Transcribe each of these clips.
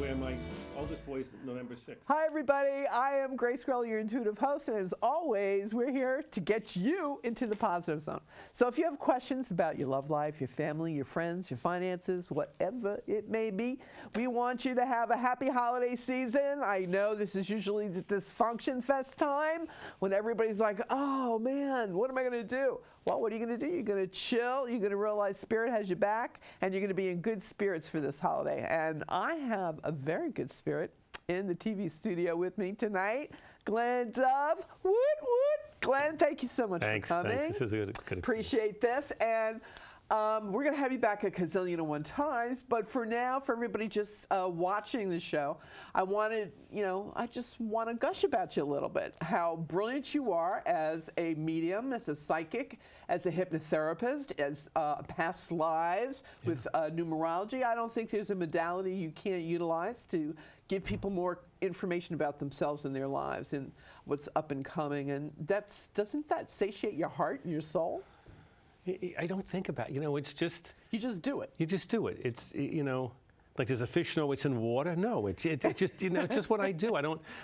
where my oldest boy's November 6th. Hi, everybody. I am Grace Grella, your intuitive host, and as always, we're here to get you into the positive zone. So if you have questions about your love life, your family, your friends, your finances, whatever it may be, we want you to have a happy holiday season. I know this is usually the dysfunction fest time when everybody's like, oh, man, what am I going to do? Well, what are you going to do? You're going to chill. You're going to realize Spirit has your back, and you're going to be in good spirits for this holiday. And I have a very good spirit in the TV studio with me tonight. Glenn Dove. Woot, woot. Glenn, thank you so much for coming. Thanks. This is a good Appreciate this. And we're going to have you back a gazillion and one times. But for now, for everybody just watching the show, I just want to gush about you a little bit. How brilliant you are as a medium, as a psychic, as a hypnotherapist, as past lives with numerology. I don't think there's a modality you can't utilize to give people more information about themselves and their lives and what's up and coming. And doesn't that satiate your heart and your soul? I don't think about it. It's just... You just do it. You just do it. It's, like does a fish know it's in water? No, it's just, it's just what I do.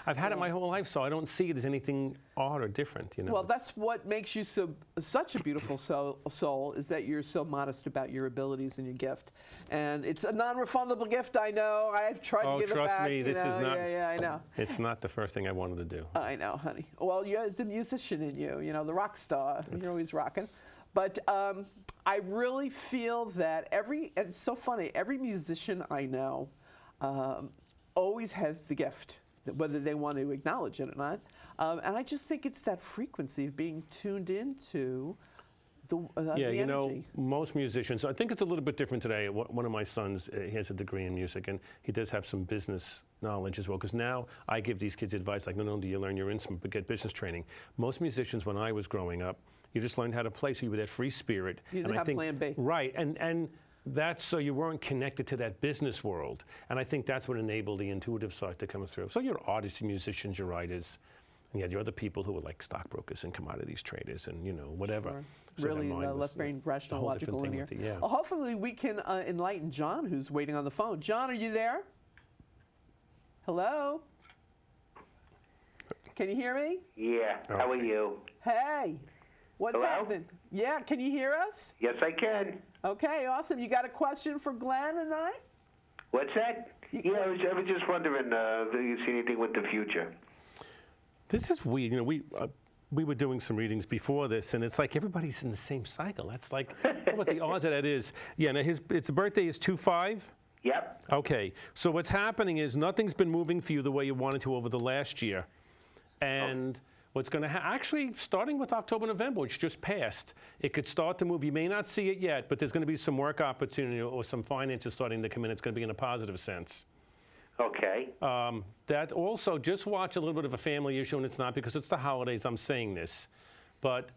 I've had it my whole life, so I don't see it as anything odd or different, Well, that's what makes you such a beautiful soul, is that you're so modest about your abilities and your gift. And it's a non-refundable gift, I know. I've tried to give it back. Oh, trust me, this is not... Yeah, I know. It's not the first thing I wanted to do. I know, honey. Well, you're the musician in you, the rock star. You're always rocking. But I really feel that and it's so funny, every musician I know always has the gift, whether they want to acknowledge it or not. And I just think it's that frequency of being tuned into the energy. Most musicians, I think it's a little bit different today. One of my sons, he has a degree in music, and he does have some business knowledge as well, because now I give these kids advice like, not only do you learn your instrument, but get business training. Most musicians, when I was growing up, you just learned how to play, so you were that free spirit. You didn't have plan B. Right, and that's so you weren't connected to that business world. And I think that's what enabled the intuitive side to come through. So you're artists, musicians, you're writers, and you had your other people who were like stockbrokers and commodities traders and, whatever. Sure. So really left brain, rational, logical linear. Yeah. Well, hopefully we can enlighten John, who's waiting on the phone. John, are you there? Hello? Can you hear me? Yeah. How are you? Hey. What's Hello? happening? Yeah, can you hear us? Yes, I can. Okay, awesome. You got a question for Glenn and I? What's that? Yeah, I was just wondering, do you see anything with the future? This is weird. We were doing some readings before this, and it's like everybody's in the same cycle. That's like what the odds of that is. Yeah, now his birthday is 2/5. Yep. Okay, so what's happening is nothing's been moving for you the way you wanted to over the last year, and what's going to actually, starting with October, November, which just passed, it could start to move. You may not see it yet, but there's going to be some work opportunity or some finances starting to come in. It's going to be in a positive sense. Okay. That also, just watch a little bit of a family issue, and it's not because it's the holidays I'm saying this, but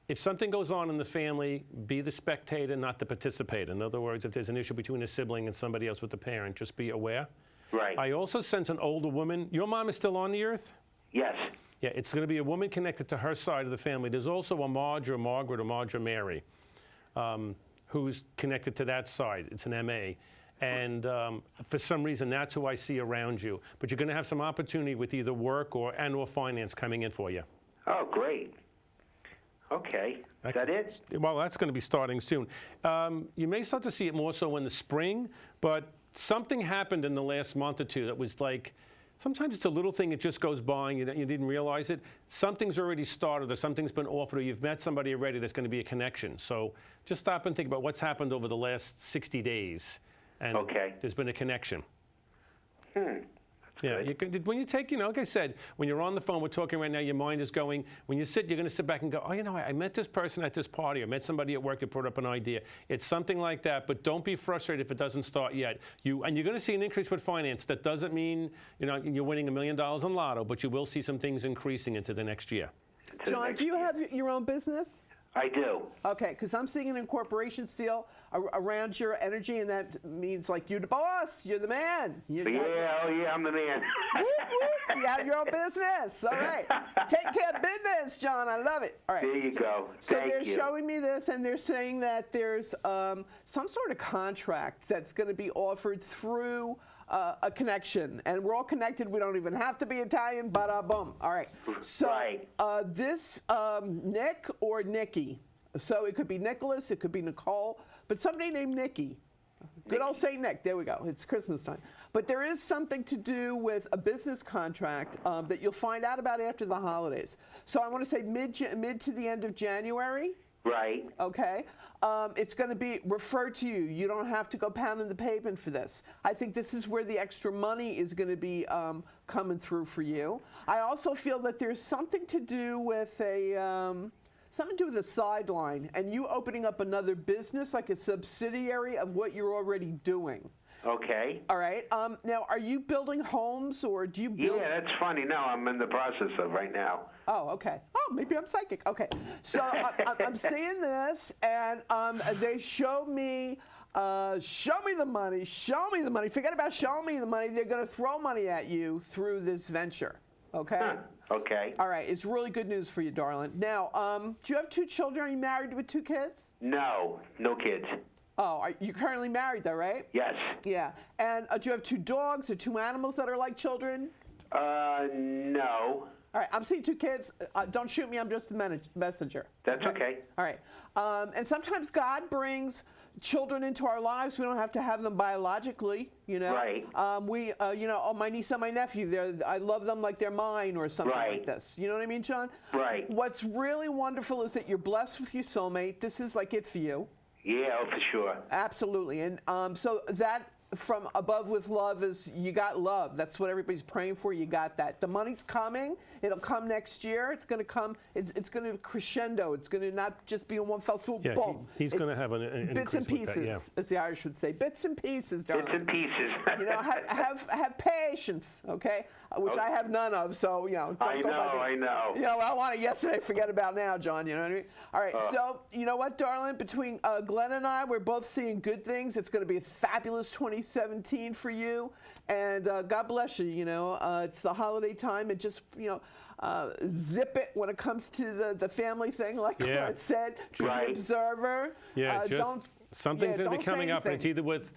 if something goes on in the family, be the spectator, not the participator. In other words, if there's an issue between a sibling and somebody else with the parent, just be aware. Right. I also sense an older woman. Your mom is still on the earth? Yes. Yeah, it's going to be a woman connected to her side of the family. There's also a Marge or Margaret or Marge or Mary who's connected to that side. It's an MA. And for some reason, that's who I see around you. But you're going to have some opportunity with either work or finance coming in for you. Oh, great. Okay. Is that it? Well, that's going to be starting soon. You may start to see it more so in the spring, but something happened in the last month or two that was like, sometimes it's a little thing, it just goes by and you didn't realize it. Something's already started or something's been offered or you've met somebody already that's going to be a connection. So just stop and think about what's happened over the last 60 days. And there's been a connection. Yeah, when you take, like I said, when you're on the phone, we're talking right now, your mind is going, when you sit, you're going to sit back and go, oh, I met this person at this party, or met somebody at work that brought up an idea. It's something like that, but don't be frustrated if it doesn't start yet. And you're going to see an increase with finance. That doesn't mean, you're winning $1 million in lotto, but you will see some things increasing into the next year. John, do you have your own business? I do. Okay, because I'm seeing an incorporation seal around your energy, and that means like you're the boss, you're the man. Yeah, I'm the man. Whoop, whoop, you have your own business. All right. Take care of business, John. I love it. All right. There you go. So they're showing me this, and they're saying that there's some sort of contract that's going to be offered through a connection, and we're all connected. We don't even have to be Italian. Bada boom. All right. So Right. this Nick or Nikki. So it could be Nicholas, it could be Nicole, but somebody named Nikki. Good old Saint Nick. There we go. It's Christmas time. But there is something to do with a business contract that you'll find out about after the holidays. So I want to say mid to the end of January. Right. Okay. It's going to be referred to you. You don't have to go pounding the pavement for this. I think this is where the extra money is going to be coming through for you. I also feel that there's something to do with something to do with a sideline and you opening up another business, like a subsidiary of what you're already doing. Okay. All right. Now, are you building homes or do you build? Yeah, that's funny. No, I'm in the process of right now. Oh, okay. Oh, maybe I'm psychic. Okay. So I'm seeing this, and they show me the money, show me the money. Forget about showing me the money. They're going to throw money at you through this venture. Okay? Huh. Okay. All right. It's really good news for you, darling. Now, do you have 2 children? Are you married with 2 kids? No kids. Oh, you're currently married, though, right? Yes. Yeah. And do you have 2 dogs or 2 animals that are like children? No. All right, I'm seeing 2 kids. Don't shoot me. I'm just the messenger. That's okay. All right. And sometimes God brings children into our lives. We don't have to have them biologically, you know. Right. My niece and my nephew, I love them like they're mine or something like Right. this. You know what I mean, John? Right. What's really wonderful is that you're blessed with your soulmate. This is like it for you. Yeah, for sure. Absolutely. And so that from above with love is you got love. That's what everybody's praying for. You got that. The money's coming. It'll come next year. It's going to come. It's going to crescendo. It's going to not just be in one fell swoop. Yeah, Boom. he's going to have an bits and increase pieces, with that, yeah. as the Irish would say. Bits and pieces, darling. Bits and pieces. You know, have patience, okay? Which I have none of. So don't I go by me. I know. You know, I want it yesterday, forget about now, John. You know what I mean? All right, so you know what, darling? Between Glenn and I, we're both seeing good things. It's going to be a fabulous 2017 for you. And God bless you, you know. It's the holiday time. And just, zip it when it comes to the family thing, like Glenn said. Be Right. an observer. Yeah, something's going to be don't say coming up, and anything. it's either with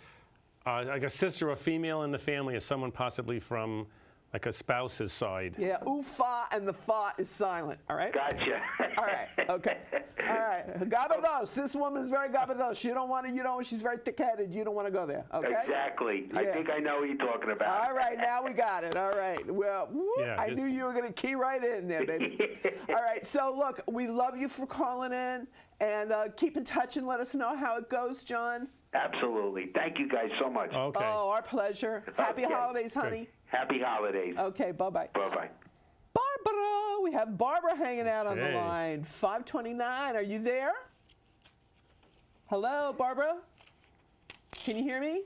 like a sister or female in the family or someone possibly from like a spouse's side. Yeah, ooh, fa, and the fa is silent, all right? Gotcha. All right, okay. All right, gabados. This woman's very gabados. You don't want to, she's very thick-headed. You don't want to go there, okay? Exactly. I Yeah. think I know what you're talking about. All right, now we got it. All right. Well, Yeah, I knew you were going to key right in there, baby. All right, so look, we love you for calling in, and keep in touch and let us know how it goes, John. Absolutely. Thank you guys so much. Okay. Oh, our pleasure. Happy Okay. holidays, honey. Happy holidays. Okay, bye-bye. Bye-bye. Barbara, we have Barbara hanging out on the Okay. line. 529, are you there? Hello, Barbara? Can you hear me?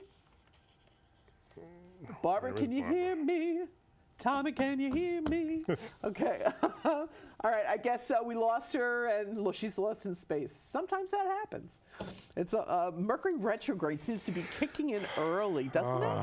Barbara, Where is can you Barbara? hear me? Tommy, can you hear me? Okay. All right, I guess we lost her, and look, she's lost in space. Sometimes that happens. It's Mercury retrograde seems to be kicking in early, doesn't it?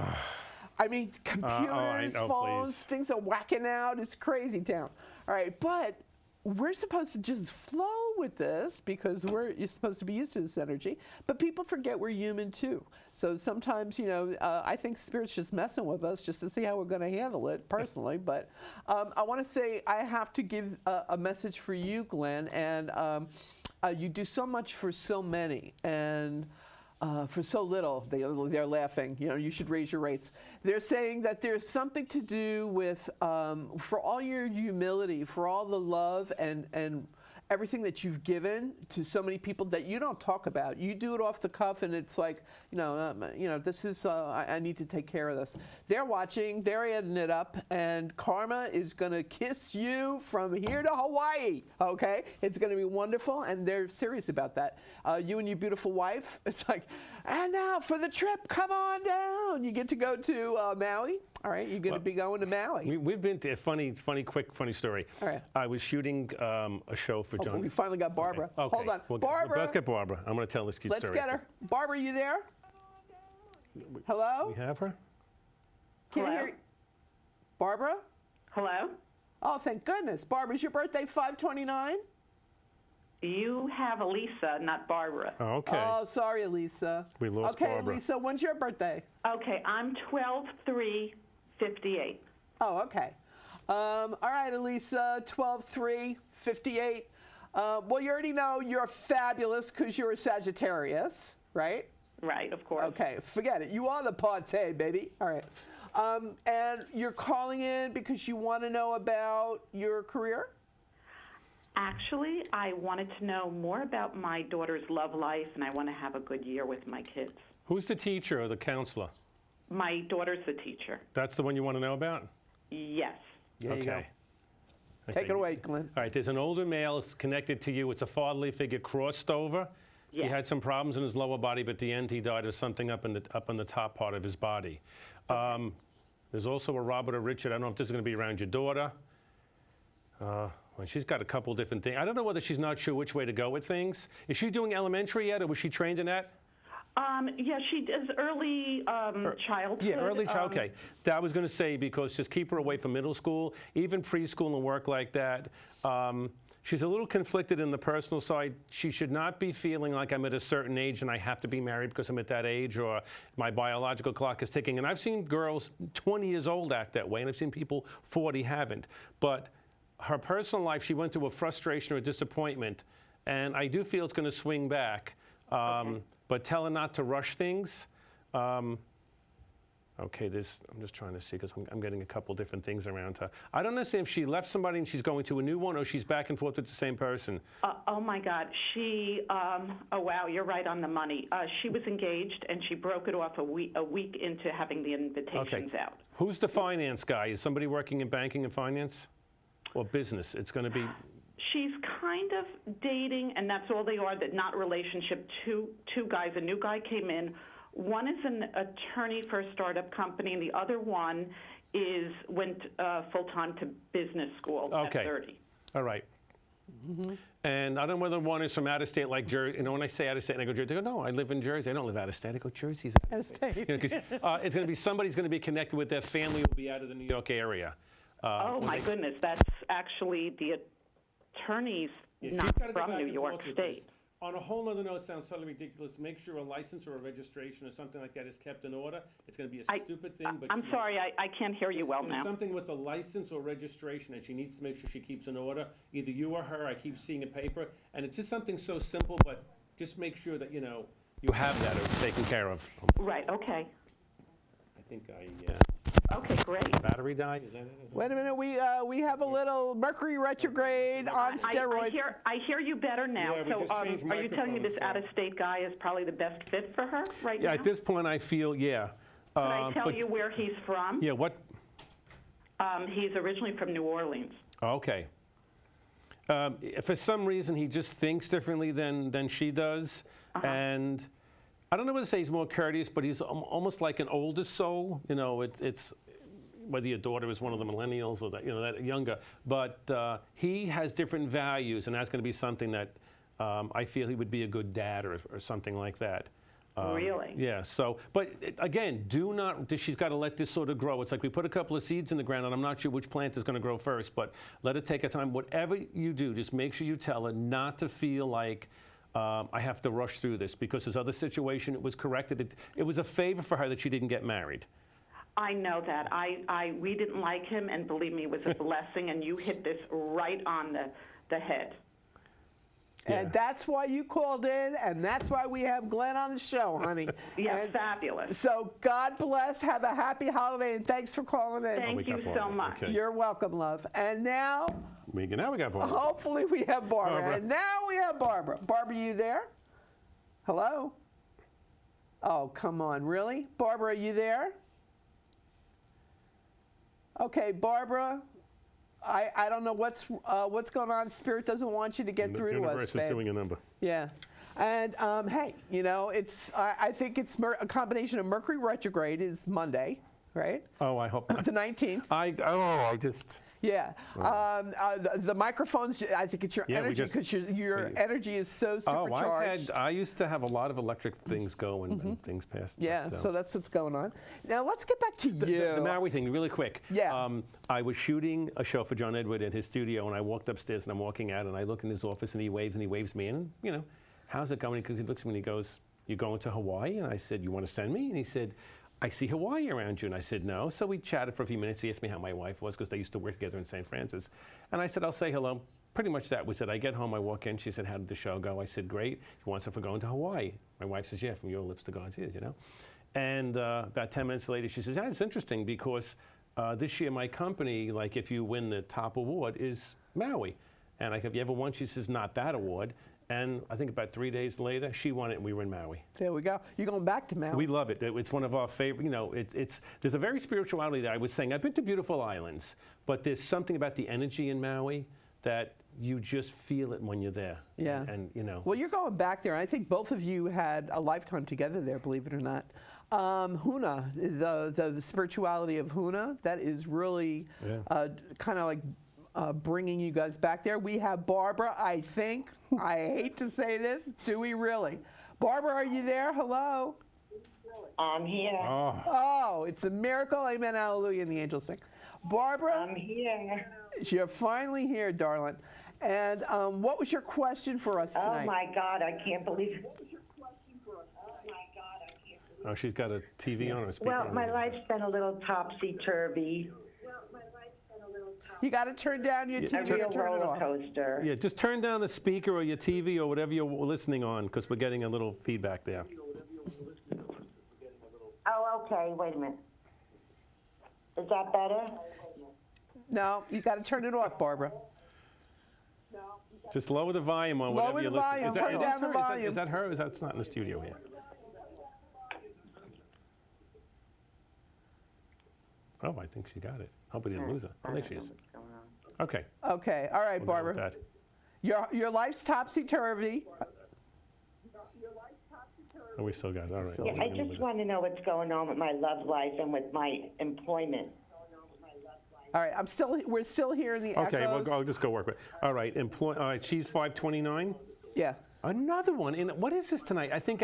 I mean, computers, know, phones, please. things are whacking out. It's crazy town. All right, but we're supposed to just flow with this because you're supposed to be used to this energy. But people forget we're human too. So sometimes, I think Spirit's just messing with us just to see how we're going to handle it personally. But I want to say I have to give a message for you, Glenn. And you do so much for so many. And for so little, they're laughing. You should raise your rates. They're saying that there's something to do with, for all your humility, for all the love and everything that you've given to so many people that you don't talk about. You do it off the cuff, and it's like, this is, I need to take care of this. They're watching, they're adding it up, and karma is going to kiss you from here to Hawaii, okay? It's going to be wonderful, and they're serious about that. You and your beautiful wife, it's like, and now for the trip, come on down. You get to go to Maui. All right, you're going to be going to Maui. We've been to a funny story. All right. I was shooting a show for John. We finally got Barbara. Okay. Hold on. We'll Barbara. Let's get Barbara. I'm going to tell this cute Let's story. get her. Barbara, you there? Hello? We have her? Can you Hello? hear? Barbara? Hello? Oh, thank goodness. Barbara, is your birthday 5/29? You have Alisa, not Barbara. Oh, okay. Oh, sorry, Alisa. We lost okay, Barbara. Lisa, when's your birthday? Okay, I'm 12/3/58. Oh, okay. All right, Alisa, 12/3/58. Well, you already know you're fabulous because you're a Sagittarius, right? Right, of course. Okay, forget it. You are the party, baby. All right. And you're calling in because you want to know about your career? Actually, I wanted to know more about my daughter's love life, and I want to have a good year with my kids. Who's the teacher or the counselor? My daughter's the teacher. That's the one you want to know about? Yes. There you go. Okay. Take it away, Glenn. All right, there's an older male that's connected to you. It's a fatherly figure crossed over. He Yes. had some problems in his lower body, but at the end he died of something up in the top part of his body. There's also a Robert or Richard. I don't know if this is going to be around your daughter. Well, she's got a couple different things. I don't know whether she's not sure which way to go with things. Is she doing elementary yet, or was she trained in that? Yeah, she does early childhood. Yeah, early child. Okay, that I was going to say, because just keep her away from middle school, even preschool and work like that. She's a little conflicted in the personal side. She should not be feeling like I'm at a certain age and I have to be married because I'm at that age, or my biological clock is ticking. And I've seen girls 20 years old act that way, and I've seen people 40 haven't. But her personal life, she went through a frustration or a disappointment, and I do feel it's going to swing back. Okay. But tell her not to rush things. Okay, I'm just trying to see, because I'm getting a couple different things around her. I don't understand if she left somebody and she's going to a new one, or she's back and forth with the same person. Oh my God, she. Oh wow, you're right on the money. She was engaged and she broke it off a week into having the invitations out. Who's the finance guy? Is somebody working in banking and finance, or business? It's going to be. She's kind of dating, and that's all they are. That not relationship. Two guys. A new guy came in. One is an attorney for a startup company, and the other one went full time to business school at 30. All right. Mm-hmm. And I don't know whether one is from out of state, like Jersey. You know, when I say out of state, and I go Jersey, they go, no, I live in Jersey. I don't live out of state. I go, Jersey's out of state. You know, 'cause, it's going to be somebody's going to be connected with their family, will be out of the New York area. Oh my goodness, that's actually the attorney's not she's gotta go from back New and York forth with State. this. On a whole other note, it sounds slightly ridiculous. Make sure a license or a registration or something like that is kept in order. It's going to be a stupid thing, but I'm sorry, I can't hear you well there's now. something with a license or registration that she needs to make sure she keeps in order. Either you or her. I keep seeing a paper, and it's just something so simple, but just make sure that you have that, or it's taken care of. Right, okay. I think Okay, great. battery died. Is that it? Wait a minute, we have a little Mercury retrograde on steroids. I hear you better now. Yeah, we just changed Are you telling me microphones, this so- out-of-state guy is probably the best fit for her right Yeah, now? at this point, I feel Can I tell but- you where he's from? Yeah. What? He's originally from New Orleans. Okay. If for some reason he just thinks differently than she does, and I don't know whether to say he's more courteous, but he's almost like an older soul. You know, it's whether your daughter is one of the millennials or that younger, but he has different values, and that's going to be something that I feel he would be a good dad or something like that. Really? Yeah. So, but again, she's got to let this sort of grow. It's like we put a couple of seeds in the ground, and I'm not sure which plant is going to grow first, but let it take a time. Whatever you do, just make sure you tell her not to feel like I have to rush through this, because this other situation, it was corrected. It was a favor for her that she didn't get married. I know that. We didn't like him, and believe me, it was a blessing, and you hit this right on the head. And Yeah. that's why you called in, and that's why we have Glenn on the show, honey. Yeah, And fabulous. so God bless, have a happy holiday, and thanks for calling in. Thank you so much. Okay. You're welcome, love. And now, Now we got Barbara. hopefully we have Barbara. Barbara. And now we have Barbara. Barbara, you there? Hello? Oh, come on, really? Barbara, are you there? Okay, Barbara, I don't know what's going on. Spirit doesn't want you to get through to us, Universe is babe. doing a number. Yeah. And hey, I think it's a combination of Mercury retrograde is Monday, right? Oh, I hope. The 19th. Yeah. The microphones, I think it's your Yeah, we energy just- because your energy is so supercharged. I used to have a lot of electric things go and things passed. Yeah, but, so that's what's going on. Now let's get back to you. The Maui thing, really quick. Yeah. I was shooting a show for John Edward in his studio, and I walked upstairs, and I'm walking out, and I look in his office, and he waves me, and how's it going? Because he looks at me, and he goes, "You going to Hawaii?" And I said, "You want to send me?" And he said, "I see Hawaii around you." And I said, "No." So we chatted for a few minutes. He asked me how my wife was, because they used to work together in St. Francis. And I said, "I'll say hello." Pretty much that was it. I get home, I walk in, she said, "How did the show go?" I said, "Great. He wants us for going to Hawaii." My wife says, "Yeah, from your lips to God's ears, And about 10 minutes later, she says, "Yeah, it's interesting because this year my company, like if you win the top award, is Maui." And I go, "Have you ever won?" She says, "Not that award." And I think about 3 days later, she won it, and we were in Maui. There we go. You're going back to Maui. We love it. It's one of our favorite. There's a very spirituality there. I was saying I've been to beautiful islands, but there's something about the energy in Maui that you just feel it when you're there. Yeah. And Well, you're going back there. I think both of you had a lifetime together there, believe it or not. Huna, the spirituality of Huna, that is really kind of like bringing you guys back there. We have Barbara, I think. I hate to say this. Do we really? Barbara, are you there? Hello? I'm here. Oh, it's a miracle. Amen, hallelujah, and the angels sing. Barbara, I'm here. you're finally here, darling. And what was your question for us tonight? Oh my God, I can't believe it. Oh, she's got a TV on her speaker. Well, my life's been a little topsy-turvy, You got to turn down your a TV real or turn it roller off. coaster. Yeah, just turn down the speaker or your TV or whatever you're listening on, because we're getting a little feedback there. Oh, okay, wait a minute. Is that better? No, you got to turn it off, Barbara. Just lower the volume on Lower whatever you're the listening. volume, turn down the her? volume. Is that her? It's not in the studio here. Oh, I think she got it. Hope we didn't lose her. Oh, there she is. Okay. Okay, all right, we'll go Barbara. with that. Your life's topsy-turvy. Oh, we still got it. All right. Yeah, I just want to know what's going on with my love life and with my employment. All right, we're still hearing the Okay, echoes. I'll just go work with it. All right, all right, she's 529. Yeah. Another one. What is this tonight? I think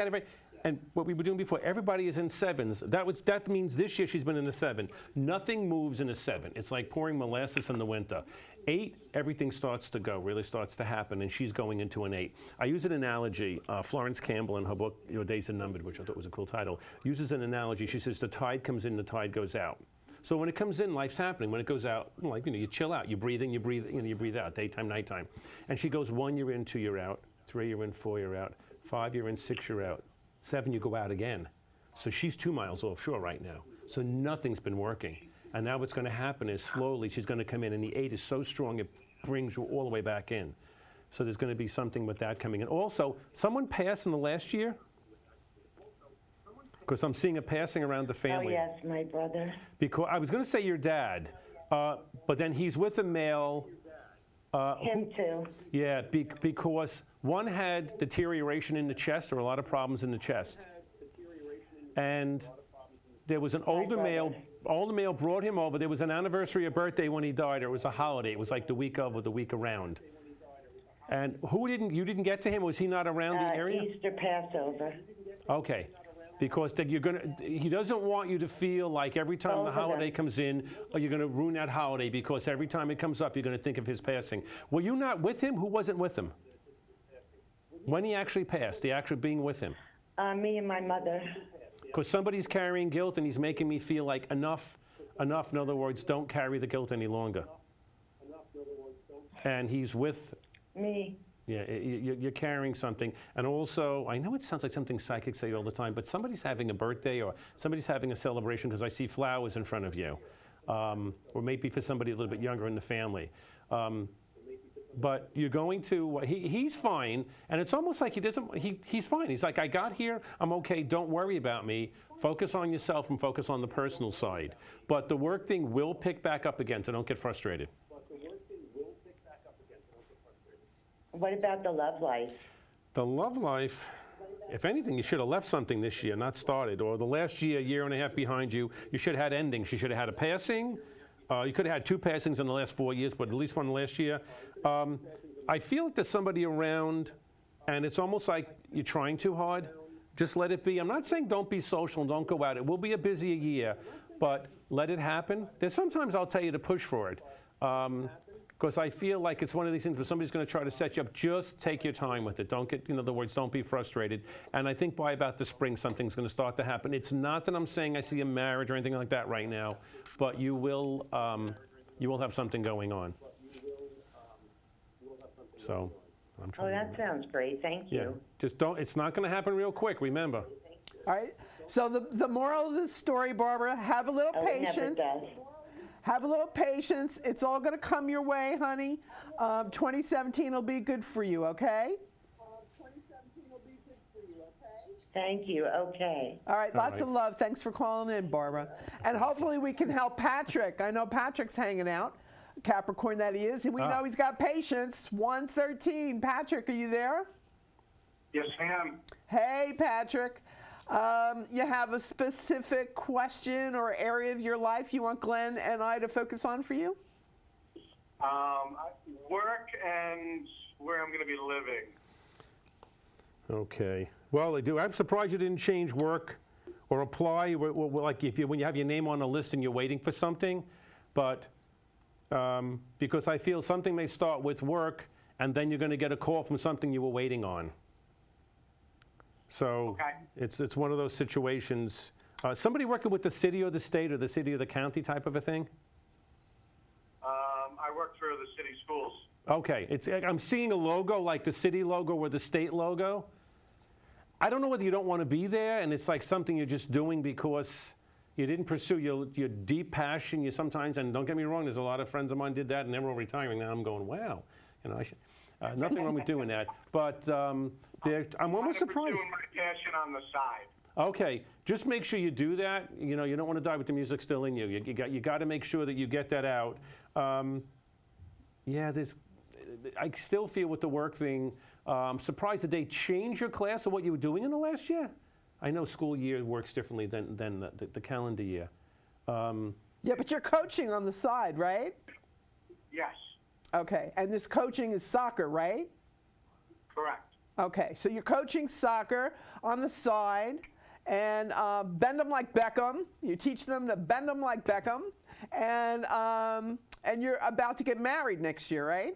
and what we were doing before, everybody is in sevens. That means this year she's been in a 7. Nothing moves in a 7. It's like pouring molasses in the winter. 8, everything starts to go, really starts to happen, and she's going into an 8. I use an analogy. Florence Campbell in her book, Your Days Are Numbered, which I thought was a cool title, uses an analogy. She says the tide comes in, the tide goes out. So when it comes in, life's happening. When it goes out, you chill out. You breathe in, you breathe out, daytime, nighttime. And she goes 1, you're in, 2, you're out. 3, you're in, 4, you're out. 5, you're in, 6, you're out. 7, you go out again. So she's 2 miles offshore right now. So nothing's been working. And now what's going to happen is slowly she's going to come in, and the 8 is so strong it brings you all the way back in. So there's going to be something with that coming in. Also, someone passed in the last year? Because I'm seeing a passing around the Oh, family. yes, my brother. Because I was going to say your dad, but then he's with a male. Him too. Yeah, because one had deterioration in the chest, or a lot of problems in the chest. And there was an older male. Older male brought him over. There was an anniversary, a birthday when he died, or it was a holiday. It was like the week of or the week around. And you didn't get to him? Was he not around the area? Easter Passover. Okay. Because he doesn't want you to feel like every time the holiday comes in, you're going to ruin that holiday, because every time it comes up, you're going to think of his passing. Were you not with him? Who wasn't with him? When he actually passed, the actual being with him? Me and my mother. Because somebody's carrying guilt, and he's making me feel like enough. In other words, don't carry the guilt any longer. And he's with Me. Yeah, you're carrying something. And also, I know it sounds like something psychics say all the time, but somebody's having a birthday or somebody's having a celebration, because I see flowers in front of you. Or maybe for somebody a little bit younger in the family. But you're going to, he's fine, and it's almost like he's fine. He's like, I got here, I'm okay, don't worry about me. Focus on yourself and focus on the personal side. But the work thing will pick back up again, so don't get frustrated. What about the love life? The love life, if anything, you should have left something this year, not started. Or the last year and a half behind you, you should have had endings. You should have had a passing, You could have had 2 passings in the last 4 years, but at least one last year. I feel like there's somebody around, and it's almost like you're trying too hard. Just let it be. I'm not saying don't be social and don't go out. It will be a busier year, but let it happen. There's sometimes I'll tell you to push for it. Because I feel like it's one of these things where somebody's going to try to set you up. Just take your time with it. Don't get, in other words, don't be frustrated. And I think by about the spring, something's going to start to happen. It's not that I'm saying I see a marriage or anything like that right now, but you will have something going on. So I'm Oh, trying. that sounds great. Thank Yeah, you. just don't. It's not going to happen real quick. Remember. All right. So the moral of the story, Barbara, have a little Oh, it never patience. does. Have a little patience. It's all going to come your way, honey. 2017 will be good for you, okay? Thank you. Okay. All right, All lots of right. love. Thanks for calling in, Barbara. And hopefully we can help Patrick. I know Patrick's hanging out, Capricorn that he is, and we know he's got patience. 113. Patrick, are you there? Yes, ma'am. Hey, Patrick. You have a specific question or area of your life you want Glenn and I to focus on for you? Work and where I'm going to be living. Okay. Well, I'm surprised you didn't change work or apply, like when you have your name on a list and you're waiting for something. But because I feel something may start with work, and then you're going to get a call from something you were waiting on. So Okay. it's one of those situations. Somebody working with the city or the state or the city or the county type of a thing? I work for the city schools. Okay, I'm seeing a logo like the city logo or the state logo. I don't know whether you don't want to be there and it's like something you're just doing because you didn't pursue your deep passion. You sometimes, and don't get me wrong, there's a lot of friends of mine did that and they're all retiring now. I'm going, wow, I should, nothing wrong with doing that. But I'm almost surprised. Pursuing my passion on the side. Okay, just make sure you do that. You don't want to die with the music still in you. You got to make sure that you get that out. I still feel with the work thing, I'm surprised that they changed your class or what you were doing in the last year. I know school year works differently than the calendar year. Yeah, but you're coaching on the side, right? Yes, Okay, and this coaching is soccer, right? correct. Okay, so you're coaching soccer on the side, and bend them like Beckham. You teach them to bend them like Beckham, and you're about to get married next year, right?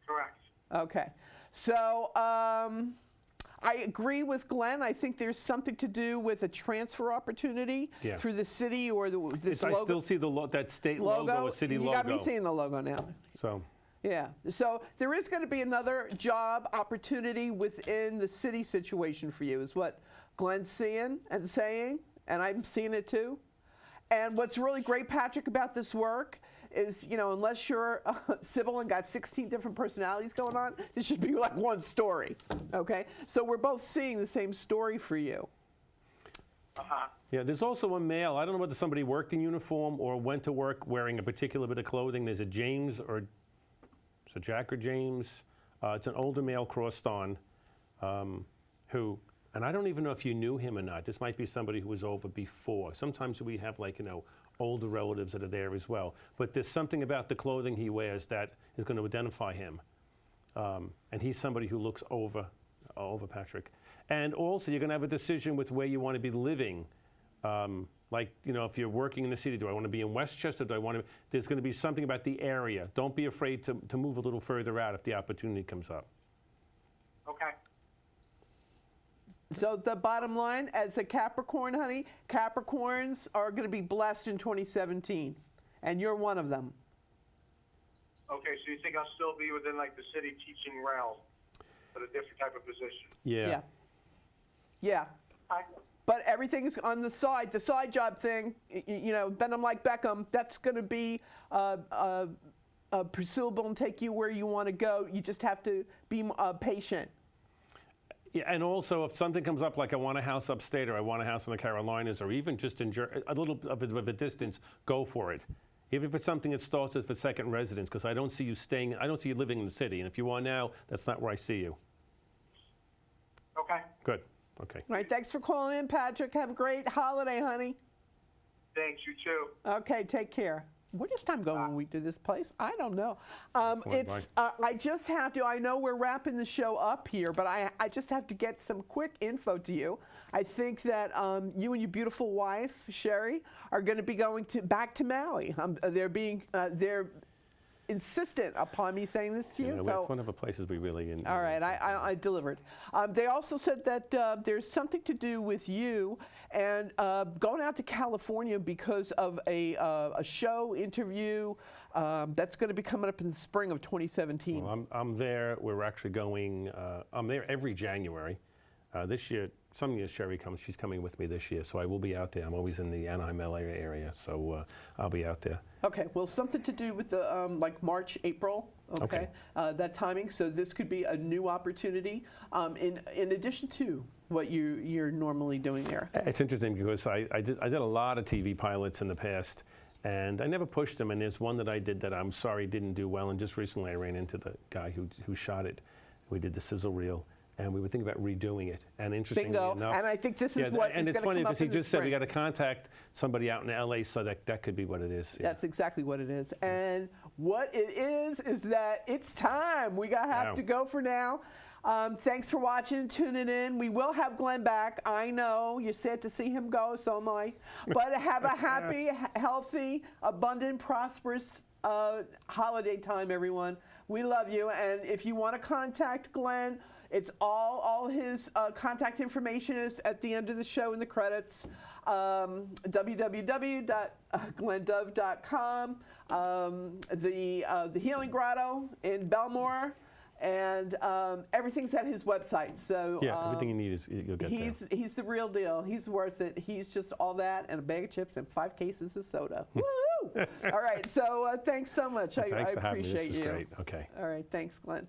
Correct. Okay, so I agree with Glenn. I think there's something to do with a transfer opportunity Yeah. through the city or this I logo. still see that state logo or city you logo. got me seeing the logo now. So. Yeah. So there is going to be another job opportunity within the city situation for you, is what Glenn's seeing and saying, and I'm seeing it too. And what's really great, Patrick, about this work is, unless you're Sybil and got 16 different personalities going on, this should be like one story. Okay? So we're both seeing the same story for you. Uh-huh. Yeah, there's also a male. I don't know whether somebody worked in uniform or went to work wearing a particular bit of clothing. There's a James or it's a Jack or James. It's an older male crossed on who, and I don't even know if you knew him or not. This might be somebody who was over before. Sometimes we have older relatives that are there as well. But there's something about the clothing he wears that is going to identify him. And he's somebody who looks over Patrick. And also you're going to have a decision with where you want to be living. If you're working in the city, do I want to be in Westchester? There's going to be something about the area. Don't be afraid to move a little further out if the opportunity comes up. Okay. So the bottom line, as a Capricorn, honey, Capricorns are going to be blessed in 2017, and you're one of them. Okay, so you think I'll still be within the city teaching realm, but a different type of position? Yeah. Yeah. Hi. But everything's on the side job thing, bend them like Beckham, that's going to be pursuable and take you where you want to go. You just have to be patient. Yeah, and also if something comes up like I want a house upstate or I want a house in the Carolinas or even just a little of a distance, go for it. Even if it's something that starts as a second residence, because I don't see you living in the city. And if you are now, that's not where I see you. Okay. Good. Okay. All right, thanks for calling in, Patrick. Have a great holiday, honey. Thanks, you too. Okay, take care. where does time go when we do this place? I don't know. Excellent, It's I just have to. I know we're wrapping the show up here, but I just have to get some quick info to you. I think that you and your beautiful wife Sherry are going to be going back to Maui. They're insistent upon me saying this to you. It's one of the places we really. All right, I delivered. They also said that there's something to do with you and going out to California because of a show interview that's going to be coming up in the spring of 2017. Well, I'm there. We're actually going. I'm there every January. This year, some years Sherry comes. She's coming with me this year, so I will be out there. I'm always in the Anaheim, LA area, so I'll be out there. Okay, well, something to do with the like March, April. Okay, that timing. So this could be a new opportunity in addition to what you're normally doing there. It's interesting because I did a lot of TV pilots in the past, and I never pushed them. And there's one that I did that I'm sorry didn't do well. And just recently I ran into the guy who shot it. We did the sizzle reel. And we were thinking about redoing it. And interestingly enough, and I think this is what and is it's going to funny come because up he in the just said we spring. got to contact somebody out in LA, so that could be what it is. Yeah. That's exactly what it is. And what it is that it's time. We have to go for now. Thanks for watching, tuning in. We will have Glenn back. I know you're sad to see him go, so am I. But have a happy, healthy, abundant, prosperous holiday time, everyone. We love you. And if you want to contact Glenn, it's all his contact information is at the end of the show in the credits. www.glendove.com, the Healing Grotto in Belmore, and everything's at his website. So everything you need you'll get there. He's the real deal. He's worth it. He's just all that and a bag of chips and 5 cases of soda. Woo! All right. So thanks so much. Thanks I for having me. appreciate This is you. great. Okay. All right. Thanks, Glenn.